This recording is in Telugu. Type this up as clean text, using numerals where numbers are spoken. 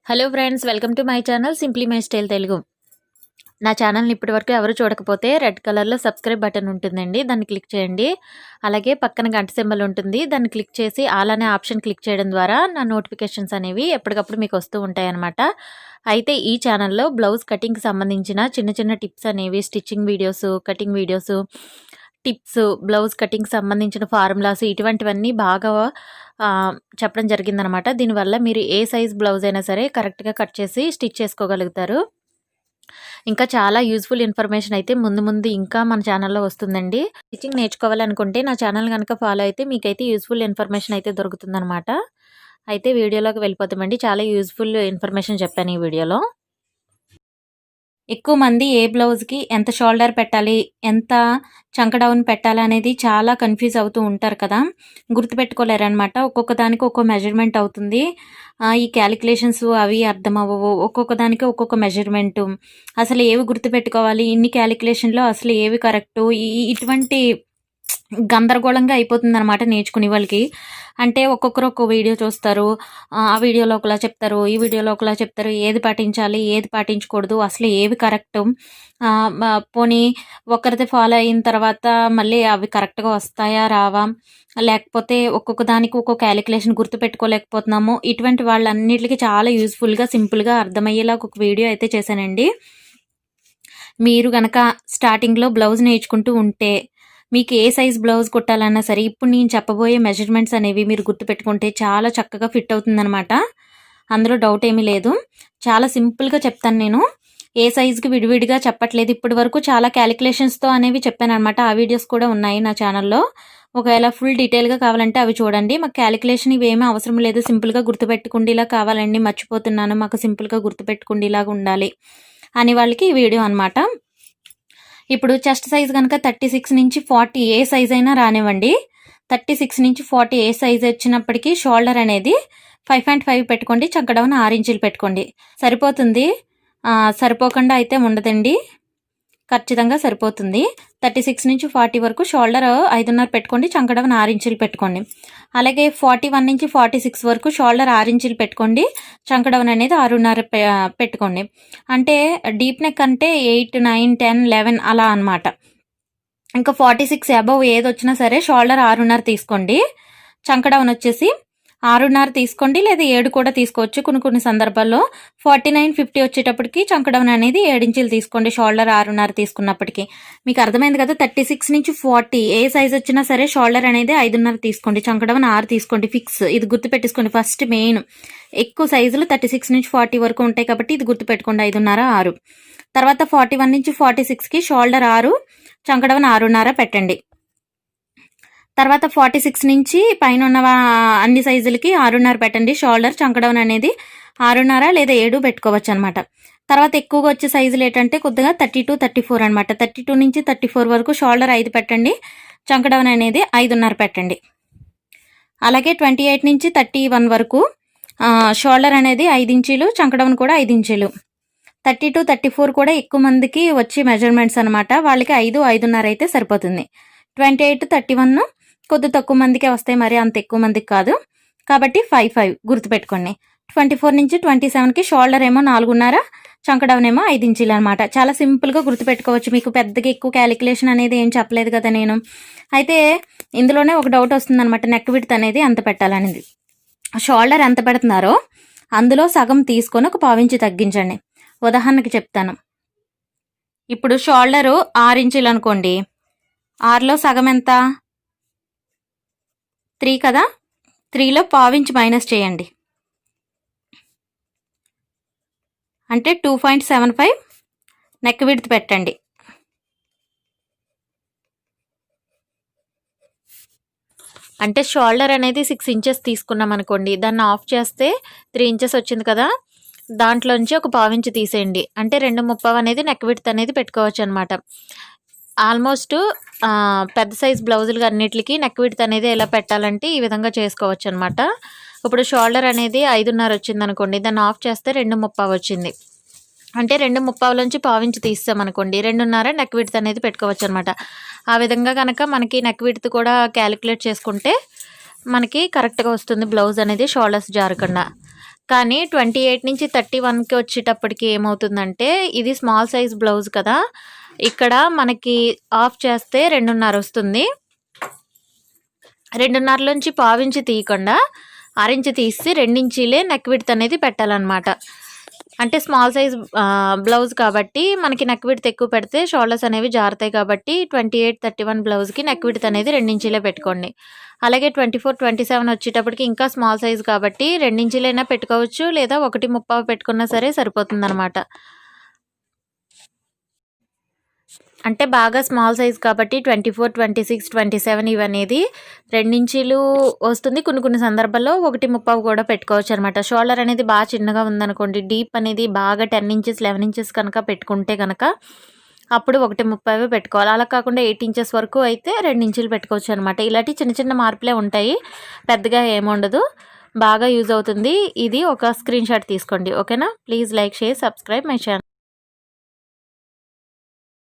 Hello friends, welcome to my channel simply my style Telugu. నా ఛానల్ని ఇప్పటివరకు ఎవరు చూడకపోతే రెడ్ కలర్లో సబ్స్క్రైబ్ బటన్ ఉంటుందండి, దాన్ని క్లిక్ చేయండి. అలాగే పక్కన గంట సింబల్ ఉంటుంది, దాన్ని క్లిక్ చేసి ఆల్ అనే ఆప్షన్ క్లిక్ చేయడం ద్వారా నా నోటిఫికేషన్స్ అనేవి ఎప్పటికప్పుడు మీకు వస్తూ ఉంటాయన్నమాట. అయితే ఈ ఛానల్లో బ్లౌజ్ కటింగ్కి సంబంధించిన చిన్న చిన్న టిప్స్ అనేవి, stitching videos, cutting videos, tips, blouse కటింగ్కి సంబంధించిన ఫార్ములాస్ ఇటువంటివన్నీ బాగా చెప్పడం జరిగిందనమాట. దీనివల్ల మీరు ఏ సైజ్ బ్లౌజ్ అయినా సరే కరెక్ట్గా కట్ చేసి స్టిచ్ చేసుకోగలుగుతారు. ఇంకా చాలా యూజ్ఫుల్ ఇన్ఫర్మేషన్ అయితే ముందు ముందు ఇంకా మన ఛానల్లో వస్తుందండి. స్టిచ్చింగ్ నేర్చుకోవాలనుకుంటే నా ఛానల్ కనుక ఫాలో అయితే మీకైతే యూజ్ఫుల్ ఇన్ఫర్మేషన్ అయితే దొరుకుతుందనమాట. అయితే వీడియోలోకి వెళ్ళిపోతామండి. చాలా యూజ్ఫుల్ ఇన్ఫర్మేషన్ చెప్పాను ఈ వీడియోలో. ఎక్కువ మంది ఏ బ్లౌజ్కి ఎంత షోల్డర్ పెట్టాలి, ఎంత చంక డౌన్ పెట్టాలి అనేది చాలా కన్ఫ్యూజ్ అవుతూ ఉంటారు కదా. గుర్తుపెట్టుకోలేరనమాట. ఒక్కొక్క దానికి ఒక్కో మెజర్మెంట్ అవుతుంది. ఈ క్యాలిక్యులేషన్స్ అవి అర్థం అవ్వవు. ఒక్కొక్క దానికి ఒక్కొక్క మెజర్మెంటు. అసలు ఏవి గుర్తుపెట్టుకోవాలి, ఇన్ని క్యాలిక్యులేషన్లో అసలు ఏవి కరెక్టు, ఇటువంటి గందరగోళంగా అయిపోతుందన్నమాట నేర్చుకునే వాళ్ళకి. అంటే ఒక్కొక్కరు ఒక్కో వీడియో చూస్తారు, ఆ వీడియోలో ఒకలా చెప్తారు, ఈ వీడియోలో ఒకలా చెప్తారు. ఏది పాటించాలి, ఏది పాటించకూడదు, అసలు ఏవి కరెక్టు, పోనీ ఒకరిది ఫాలో అయిన తర్వాత మళ్ళీ అవి కరెక్ట్గా వస్తాయా రావా, లేకపోతే ఒక్కొక్క దానికి ఒక్కొక్క క్యాలిక్యులేషన్ గుర్తుపెట్టుకోలేకపోతున్నాము. ఇటువంటి వాళ్ళన్నిటికీ చాలా యూజ్ఫుల్గా, సింపుల్గా అర్థమయ్యేలా ఒక వీడియో అయితే చేశానండి. మీరు కనుక స్టార్టింగ్లో బ్లౌజ్ నేర్చుకుంటూ ఉంటే మీకు ఏ సైజ్ బ్లౌజ్ కుట్టాలన్నా సరే ఇప్పుడు నేను చెప్పబోయే మెజర్మెంట్స్ అనేవి మీరు గుర్తుపెట్టుకుంటే చాలా చక్కగా ఫిట్ అవుతుందన్నమాట. అందులో డౌట్ ఏమీ లేదు. చాలా సింపుల్గా చెప్తాను నేను. ఏ సైజుకి విడివిడిగా చెప్పట్లేదు. ఇప్పటి వరకు చాలా క్యాలిక్యులేషన్స్తో అనేవి చెప్పాను అనమాట. ఆ వీడియోస్ కూడా ఉన్నాయి నా ఛానల్లో. ఒకవేళ ఫుల్ డీటెయిల్గా కావాలంటే అవి చూడండి. మాకు క్యాలిక్యులేషన్ ఇవేమీ అవసరం లేదు, సింపుల్గా గుర్తుపెట్టుకుండేలా కావాలండి, మర్చిపోతున్నాను, మాకు సింపుల్గా గుర్తుపెట్టుకుండేలాగా ఉండాలి అని వాళ్ళకి ఈ వీడియో అనమాట. ఇప్పుడు చెస్ట్ సైజ్ కనుక 36 నుంచి 40 ఏ సైజ్ అయినా రానివ్వండి. 36 నుంచి 40 ఏ సైజ్ వచ్చినప్పటికీ షోల్డర్ అనేది 5.5 పెట్టుకోండి. చంక డౌన్ 6 ఇంచులు పెట్టుకోండి. సరిపోతుంది. సరిపోకుండా అయితే ఉండదండి, ఖచ్చితంగా సరిపోతుంది. 36 నుంచి 40 వరకు షోల్డర్ 5.5 పెట్టుకోండి. చంక డౌన్ 6 ఇంచులు పెట్టుకోండి. అలాగే 41 నుంచి 46 వరకు షోల్డర్ 6 ఇంచులు పెట్టుకోండి. చంక డౌన్ అనేది 6.5 పెట్టుకోండి. అంటే డీప్ నెక్ అంటే 8, 9, 10, 11 అలా అనమాట. ఇంకా 46 అబవ్ ఏది వచ్చినా సరే షోల్డర్ 6.5 తీసుకోండి. చంక డౌన్ వచ్చేసి 6.5 తీసుకోండి, లేదా 7 కూడా తీసుకోవచ్చు కొన్ని సందర్భాల్లో. 49, 50 వచ్చేటప్పటికి చంక డౌన్ అనేది 7 ఇంచులు తీసుకోండి షోల్డర్ 6.5 తీసుకున్నప్పటికీ. మీకు అర్థమైంది కదా. 36 నుంచి 40 ఏ సైజ్ వచ్చినా సరే షోల్డర్ అనేది 5.5 తీసుకోండి, చంక డౌన్ 6 తీసుకోండి. ఫిక్స్. ఇది గుర్తుపెట్టేసుకోండి. ఫస్ట్ మెయిన్ ఎక్కువ సైజులు 36 నుంచి 40 వరకు ఉంటాయి కాబట్టి ఇది గుర్తుపెట్టుకోండి. 5.5, 6. తర్వాత 41 నుంచి 46కి షోల్డర్ 6, చంక డౌన్ 6.5 పెట్టండి. తర్వాత 46 నుంచి పైన ఉన్న అన్ని సైజులకి 6.5 పెట్టండి. షోల్డర్ చంక డౌన్ అనేది 6.5 లేదా 7 పెట్టుకోవచ్చు అనమాట. తర్వాత ఎక్కువగా వచ్చే సైజులు ఏంటంటే కొద్దిగా 32, 34 అనమాట. 32 నుంచి 34 వరకు షోల్డర్ 5 పెట్టండి. చంక డౌన్ అనేది 5.5 పెట్టండి. అలాగే 28 నుంచి 31 వరకు షోల్డర్ అనేది 5 ఇంచులు, చంక డౌన్ కూడా 5 ఇంచులు. 32, 34 కూడా ఎక్కువ మందికి వచ్చే మెజర్మెంట్స్ అనమాట. వాళ్ళకి 5, 5.5 అయితే సరిపోతుంది. 28, 31 కొద్ది తక్కువ మందికే వస్తాయి, మరి అంత ఎక్కువ మందికి కాదు కాబట్టి 5 గుర్తుపెట్టుకోండి. 24 నుంచి 27కి షోల్డర్ ఏమో 4.5, చంక డౌన్ ఏమో 5 ఇంచులు అనమాట. చాలా సింపుల్గా గుర్తుపెట్టుకోవచ్చు. మీకు పెద్దగా ఎక్కువ క్యాలిక్యులేషన్ అనేది ఏం చెప్పలేదు కదా నేను. అయితే ఇందులోనే ఒక డౌట్ వస్తుందన్నమాట, నెక్ విడ్త్ అనేది ఎంత పెట్టాలనేది. షోల్డర్ ఎంత పెడుతున్నారో అందులో సగం తీసుకొని ఒక 1/4 ఇంచు తగ్గించండి. ఉదాహరణకి చెప్తాను. ఇప్పుడు షోల్డరు 6 ఇంచులు అనుకోండి. 6లో సగం ఎంత? 3 కదా. 3లో 1/4 ఇంచు మైనస్ చేయండి. అంటే 2.75 నెక్ విడ్త్ పెట్టండి. అంటే షోల్డర్ అనేది 6 ఇంచెస్ తీసుకున్నాం అనుకోండి, దాన్ని ఆఫ్ చేస్తే 3 ఇంచెస్ వచ్చింది కదా. దాంట్లోంచి ఒక 1/4 ఇంచు తీసేయండి. అంటే 2.35 అనేది నెక్ విడ్త్ అనేది పెట్టుకోవచ్చు అనమాట. ఆల్మోస్ట్ పెద్ద సైజ్ బ్లౌజులు అన్నిటికీ నెక్ విడ్త్ అనేది ఎలా పెట్టాలంటే ఈ విధంగా చేసుకోవచ్చు అనమాట. ఇప్పుడు షోల్డర్ అనేది 5.5 వచ్చింది అనుకోండి, దాన్ని ఆఫ్ చేస్తే 2.35 వచ్చింది. అంటే 2.35 నుంచి 1/4 ఇంచు తీస్తామనుకోండి, 2.5 నెక్ విడ్త్ అనేది పెట్టుకోవచ్చు అనమాట. ఆ విధంగా కనుక మనకి నెక్ విడ్త్ కూడా క్యాలిక్యులేట్ చేసుకుంటే మనకి కరెక్ట్గా వస్తుంది బ్లౌజ్ అనేది, షోల్డర్స్ జారకుండా. కానీ 28 నుంచి 31కి వచ్చేటప్పటికి ఏమవుతుందంటే ఇది స్మాల్ సైజ్ బ్లౌజ్ కదా, ఇక్కడ మనకి ఆఫ్ చేస్తే 2.5 వస్తుంది. 2.5లోంచి పావించి తీయకుండా అరించి తీసి 2 ఇంచీలే నెక్ విడ్త్ అనేది పెట్టాలన్నమాట. అంటే స్మాల్ సైజ్ బ్లౌజ్ కాబట్టి మనకి నెక్ విడ్త్ ఎక్కువ పెడితే షోల్డర్స్ అనేవి జారుతాయి కాబట్టి 28, 31 బ్లౌజ్కి నెక్ విడ్త్ అనేది 2 ఇంచీలే పెట్టుకోండి. అలాగే 24, 27 వచ్చేటప్పటికి ఇంకా స్మాల్ సైజ్ కాబట్టి 2 ఇంచీలైనా పెట్టుకోవచ్చు, లేదా 1.30 పెట్టుకున్నా సరే సరిపోతుందన్నమాట. అంటే బాగా స్మాల్ సైజ్ కాబట్టి 24, 26, 27 ఇవనేది 2 ఇంచీలు వస్తుంది. కొన్ని సందర్భాల్లో 1.30 కూడా పెట్టుకోవచ్చు అనమాట. షోల్డర్ అనేది బాగా చిన్నగా ఉందనుకోండి, డీప్ అనేది బాగా 10 ఇంచెస్ 11 ఇంచెస్ కనుక పెట్టుకుంటే కనుక అప్పుడు 1.30 పెట్టుకోవాలి. అలా కాకుండా 8 ఇంచెస్ వరకు అయితే 2 ఇంచులు పెట్టుకోవచ్చు అనమాట. ఇలాంటి చిన్న మార్పులే ఉంటాయి, పెద్దగా ఏముండదు. బాగా యూజ్ అవుతుంది. ఇది ఒక స్క్రీన్ షాట్ తీసుకోండి. ఓకేనా? Please like, share, subscribe my channel.